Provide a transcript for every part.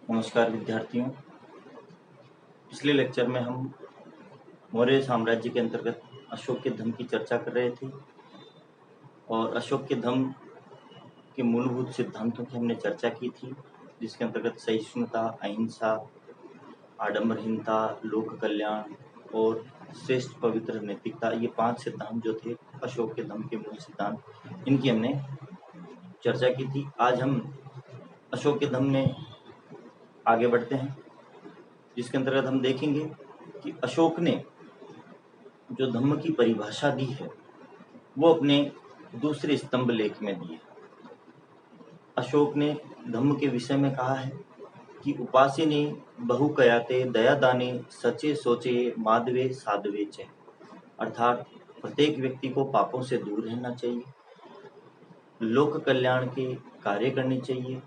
नमस्कार विद्यार्थियों। पिछले लेक्चर में हम मौर्य साम्राज्य के अंतर्गत अशोक के धम्म की चर्चा कर रहे थे और अशोक के धम्म के मूलभूत सिद्धांतों की हमने चर्चा की थी, जिसके अंतर्गत सहिष्णुता, अहिंसा, आडंबरहीनता, लोक कल्याण और श्रेष्ठ पवित्र नैतिकता, ये 5 सिद्धांत जो थे अशोक के धम्म के मूल सिद्धांत, इनकी हमने चर्चा की थी। आज हम अशोक के धम्म में आगे बढ़ते हैं, जिसके अंतर्गत हम देखेंगे कि अशोक ने जो धम्म की परिभाषा दी है वो अपने दूसरे स्तंभ लेख में दी है। अशोक ने धम्म के विषय में कहा है कि उपासिने बहु कयाते दया दाने सचे सोचे माधवे साधवे च, अर्थात प्रत्येक व्यक्ति को पापों से दूर रहना चाहिए, लोक कल्याण के कार्य करने चाहिए,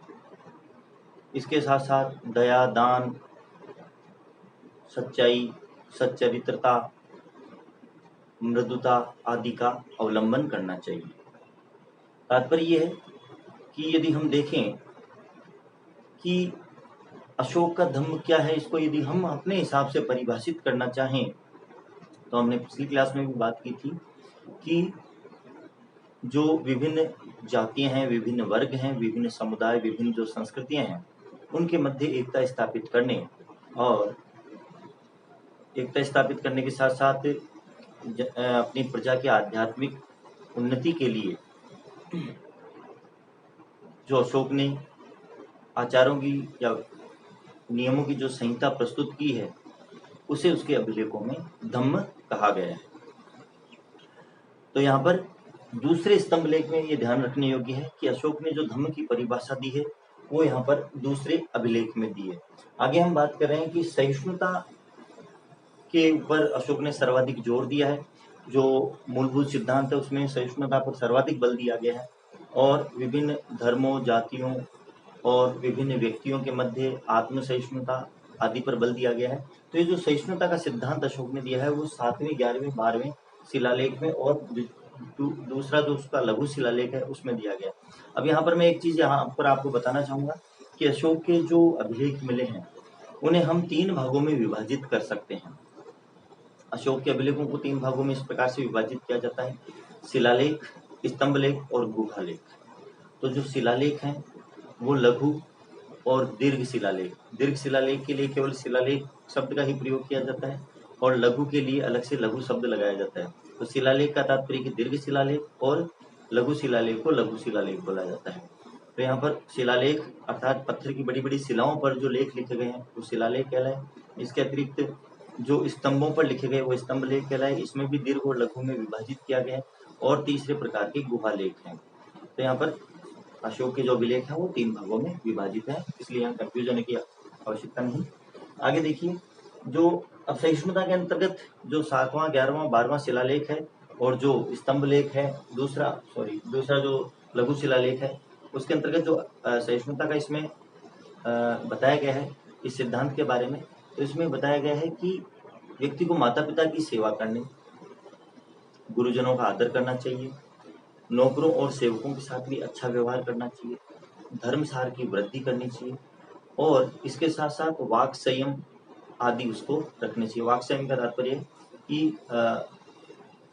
इसके साथ साथ दया, दान, सच्चाई, सच्चरित्रता, मृदुता आदि का अवलंबन करना चाहिए। तात्पर्य यह है कि यदि हम देखें कि अशोक का धम्म क्या है, इसको यदि हम अपने हिसाब से परिभाषित करना चाहें तो हमने पिछली क्लास में भी बात की थी कि जो विभिन्न जातियां हैं, विभिन्न वर्ग हैं, विभिन्न समुदाय, विभिन्न जो संस्कृतियां हैं, उनके मध्य एकता स्थापित करने और एकता स्थापित करने के साथ साथ अपनी प्रजा के आध्यात्मिक उन्नति के लिए जो अशोक ने आचारों की या नियमों की जो संहिता प्रस्तुत की है, उसे उसके अभिलेखों में धम्म कहा गया है। तो यहाँ पर दूसरे स्तंभ लेख में ये ध्यान रखने योग्य है कि अशोक ने जो धम्म की परिभाषा दी है वो यहाँ पर दूसरे अभिलेख में दी है। आगे हम बात कर रहे हैं कि सहिष्णुता के ऊपर अशोक ने सर्वाधिक जोर दिया है। जो मूलभूत सिद्धांत है उसमें सहिष्णुता पर सर्वाधिक बल दिया गया है और विभिन्न धर्मों, जातियों और विभिन्न व्यक्तियों के मध्य आत्म सहिष्णुता आदि पर बल दिया गया है। तो ये जो सहिष्णुता का सिद्धांत अशोक ने दिया है वो 7वें, 11वें, 12वें शिलालेख में और दूसरा जो उसका लघु शिलालेख है उसमें दिया गया। अब यहाँ पर मैं एक चीज यहाँ पर आपको बताना चाहूंगा कि अशोक के जो अभिलेख मिले हैं उन्हें हम 3 भागों में विभाजित कर सकते हैं। अशोक के अभिलेखों को 3 भागों में इस प्रकार से विभाजित किया जाता है: शिलालेख, स्तंभलेख और गुहालेख। तो जो शिलालेख हैं वो लघु और दीर्घ शिलालेख। दीर्घ शिलालेख के लिए केवल शिलालेख शब्द का ही प्रयोग किया जाता है और लघु के लिए अलग से लघु शब्द लगाया जाता है। तो शिलालेख का तात्पर्य कि दीर्घ शिलालेख और लघु शिलालेख को लघु शिलालेख बोला जाता है। तो यहाँ पर शिलालेख अर्थात पत्थर की बड़ी बड़ी शिलाओं पर जो लेख लिखे गए हैं वो शिलालेख कहलाए। इसके अतिरिक्त जो स्तंभों पर लिखे गए वो स्तंभ लेख कहलाए। इसमें भी दीर्घ और लघु में विभाजित किया गया है। और तीसरे प्रकार के गुहालेख हैं। तो यहाँ पर अशोक के जो अभिलेख है वो 3 भागों में विभाजित है, इसलिए यहाँ कंफ्यूज होने की आवश्यकता नहीं। आगे देखिए, जो अब सहिष्णुता के अंतर्गत जो 7वां, 11वां, 12वां शिलालेख है और जो स्तंभ लेख है दूसरा जो लघु शिलालेख है उसके अंतर्गत जो सहिष्णुता का इसमें बताया गया है इस सिद्धांत के बारे में। तो इसमें बताया गया है कि व्यक्ति को माता पिता की सेवा करने, गुरुजनों का आदर करना चाहिए, नौकरों और सेवकों के साथ भी अच्छा व्यवहार करना चाहिए, धर्मसार की वृद्धि करनी चाहिए और इसके साथ साथ वाक संयम आदि उसको रखने चाहिए। वाक संयम का तात्पर्य कि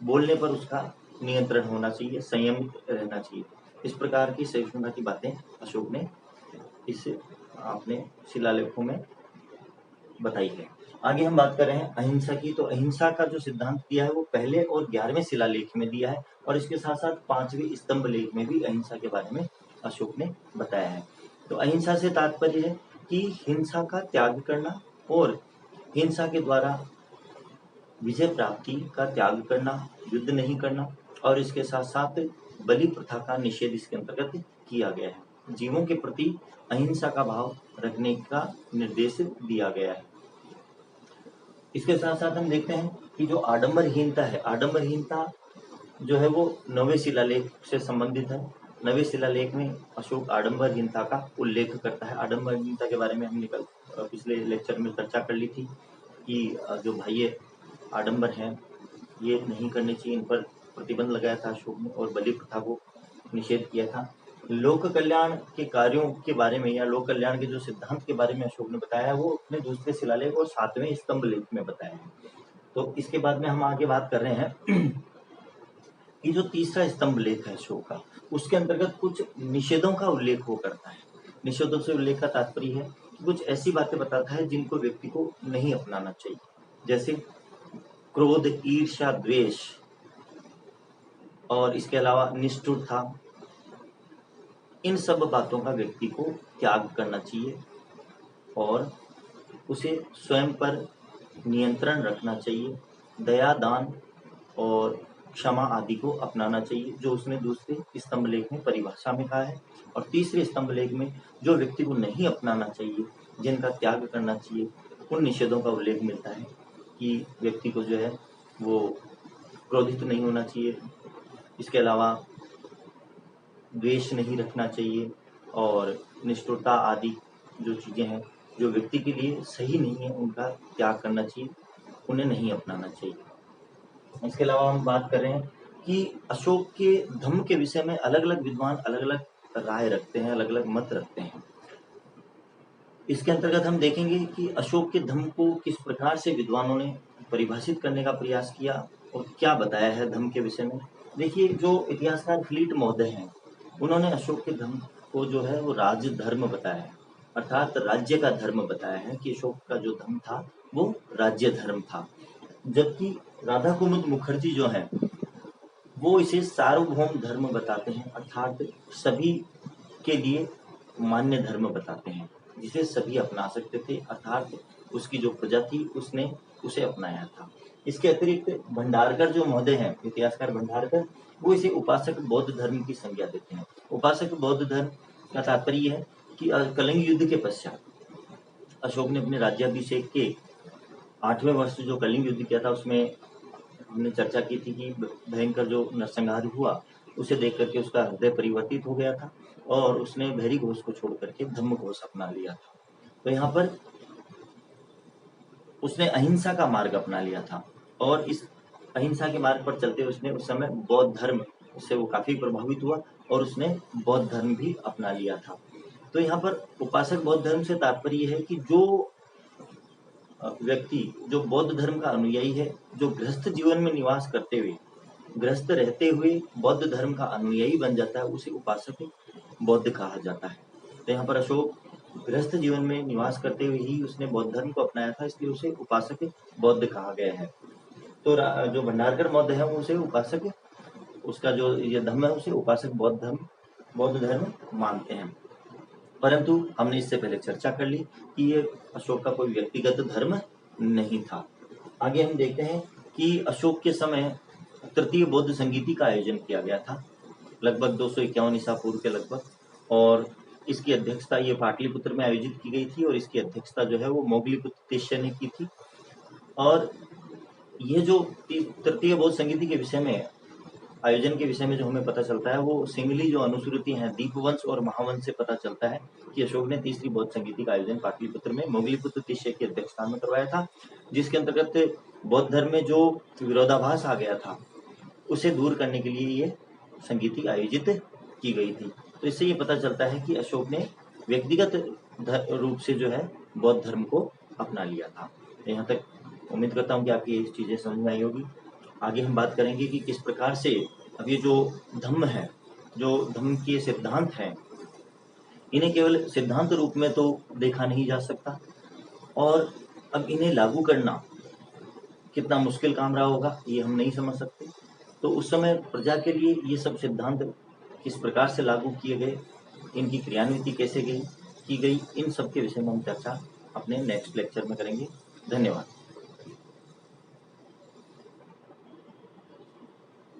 बोलने पर उसका नियंत्रण होना चाहिए, संयमित रहना चाहिए। इस प्रकार की सहिष्णुता की बातें अशोक ने इस अपने शिलालेखों में बताई है। आगे हम बात कर रहे हैं अहिंसा की। तो अहिंसा का जो सिद्धांत दिया है वो पहले और 11वें शिलालेख में दिया है और इसके साथ साथ 5वें स्तंभ लेख में भी अहिंसा के बारे में अशोक ने बताया है। तो अहिंसा से तात्पर्य है कि हिंसा का त्याग करना और हिंसा के द्वारा विजय प्राप्ति का त्याग करना, युद्ध नहीं करना और इसके साथ साथ बलि प्रथा का निषेध इसके अंतर्गत किया गया है। जीवों के प्रति अहिंसा का भाव रखने का निर्देश दिया गया है। इसके साथ साथ हम देखते हैं कि जो आडंबरहीनता है, आडंबरहीनता जो है वो 9वें शिलालेख से संबंधित है। 9वें शिलालेख में अशोक आडंबरहीनता का उल्लेख करता है। आडंबरहीनता के बारे में हमने पिछले लेक्चर में चर्चा कर ली थी कि जो बाह्य आडंबर हैं ये नहीं करने चाहिए, इन पर प्रतिबंध लगाया था अशोक ने और बलि प्रथा को निषेध किया था। लोक कल्याण के कार्यों के बारे में या लोक कल्याण के जो सिद्धांत के बारे में अशोक ने बताया है वो अपने दूसरे शिलालेख और 7वें स्तंभ लेख में बताया है। तो इसके बाद में हम आगे बात कर रहे हैं कि जो तीसरा स्तंभ लेख है अशोक का, उसके अंतर्गत कुछ निषेधों का उल्लेख वो करता है। निषेधों से उल्लेख का तात्पर्य है कि कुछ ऐसी बातें बताता है जिनको व्यक्ति को नहीं अपनाना चाहिए, जैसे क्रोध, ईर्ष्या, द्वेष और इसके अलावा निष्ठुरता। इन सब बातों का व्यक्ति को त्याग करना चाहिए और उसे स्वयं पर नियंत्रण रखना चाहिए। दया, दान और क्षमा आदि को अपनाना चाहिए, जो उसने दूसरे स्तंभ लेख में परिभाषा में कहा है। और तीसरे स्तंभ लेख में जो व्यक्ति को नहीं अपनाना चाहिए, जिनका त्याग करना चाहिए, उन निषेधों का उल्लेख मिलता है कि व्यक्ति को जो है वो क्रोधित नहीं होना चाहिए, इसके अलावा द्वेष नहीं रखना चाहिए और निष्ठुरता आदि जो चीज़ें हैं जो व्यक्ति के लिए सही नहीं है उनका त्याग करना चाहिए, उन्हें नहीं अपनाना चाहिए। इसके अलावा हम बात कर रहे हैं कि अशोक के धम्म के विषय में अलग अलग विद्वान अलग अलग राय रखते हैं, अलग अलग मत रखते हैं। इसके अंतर्गत हम देखेंगे कि अशोक के धम्म को किस प्रकार से विद्वानों ने परिभाषित करने का प्रयास किया और क्या बताया है धम्म के विषय में। देखिए, जो इतिहासकार फ्लीट महोदय हैं, उन्होंने अशोक के धम्म को जो है वो राज धर्म बताया है, अर्थात राज्य का धर्म बताया है कि अशोक का जो धर्म था वो राज्य धर्म था। जबकि राधा कुमुद मुखर्जी जो है वो इसे सार्वभौम धर्म बताते हैं, अर्थात सभी के लिए मान्य धर्म बताते हैं, जिसे सभी अपना सकते थे, अर्थात उसकी जो प्रजा थी उसने उसे अपनाया था। इसके अतिरिक्त भंडारकर जो महोदय हैं, इतिहासकार भंडारकर, वो इसे उपासक बौद्ध धर्म की संज्ञा देते हैं। उपासक बौद्ध धर्म का तात्पर्य है कि कलिंग युद्ध के पश्चात अशोक ने अपने राज्याभिषेक के 8वें वर्ष जो कलिंग युद्ध किया था, उसमें हमने चर्चा की थी कि भयंकर जो नरसंहार हुआ उसे देख करके उसका हृदय परिवर्तित हो गया था और उसने भैरी घोष को छोड़ करके धम्म घोष अपना लिया था। तो यहाँ पर उसने अहिंसा का मार्ग अपना लिया था और इस अहिंसा के मार्ग पर चलते उसने उस समय बौद्ध धर्म से वो काफी प्रभावित हुआ और उसने बौद्ध धर्म भी अपना लिया था। तो यहाँ पर उपासक बौद्ध धर्म से तात्पर्य है कि जो व्यक्ति जो बौद्ध धर्म का अनुयायी है, जो गृहस्थ जीवन में निवास करते हुए, गृहस्थ रहते हुए बौद्ध धर्म का अनुयायी बन जाता है, उसे उपासक बौद्ध कहा जाता है। तो यहाँ पर अशोक गृहस्थ जीवन में निवास करते हुए ही उसने बौद्ध धर्म को अपनाया था, इसलिए उसे उपासक बौद्ध कहा गया है। तो जो भंडारकर बौद्ध है वो उसे उपासक, उसका जो ये धर्म है उसे उपासक बौद्ध धर्म मानते हैं। परंतु हमने इससे पहले चर्चा कर ली कि ये अशोक का कोई व्यक्तिगत धर्म नहीं था। आगे हम देखते हैं कि अशोक के समय तृतीय बौद्ध संगीति का आयोजन किया गया था, लगभग 251 ईसा पूर्व के लगभग, और इसकी अध्यक्षता ये पाटलिपुत्र में आयोजित की गई थी और इसकी अध्यक्षता जो है वो मोगलीपुत्र तिष्य ने की थी। और ये जो तृतीय बौद्ध संगीति के विषय में, आयोजन के विषय में जो हमें पता चलता है वो सिंगली जो अनुश्रुति हैं दीपवंश और महावंश से पता चलता है कि अशोक ने तीसरी बौद्ध संगीति का आयोजन पाटलिपुत्र में मोगलीपुत्र तिष्य की अध्यक्षता में करवाया था, जिसके अंतर्गत बौद्ध धर्म में जो विरोधाभास आ गया था उसे दूर करने के लिए ये संगीति आयोजित की गई थी। तो इससे ये पता चलता है कि अशोक ने व्यक्तिगत रूप से जो है बौद्ध धर्म को अपना लिया था। यहाँ तक उम्मीद करता हूँ कि आपकी ये चीज़ें समझ में आई होगी। आगे हम बात करेंगे कि किस प्रकार से अब ये जो धम्म है, जो धम्म के सिद्धांत हैं, इन्हें केवल सिद्धांत रूप में तो देखा नहीं जा सकता और अब इन्हें लागू करना कितना मुश्किल काम रहा होगा ये हम नहीं समझ सकते। तो उस समय प्रजा के लिए ये सब सिद्धांत किस प्रकार से लागू किए गए, इनकी क्रियान्विति कैसे की गई, इन सब के विषय में हम चर्चा अपने नेक्स्ट लेक्चर में करेंगे। धन्यवाद।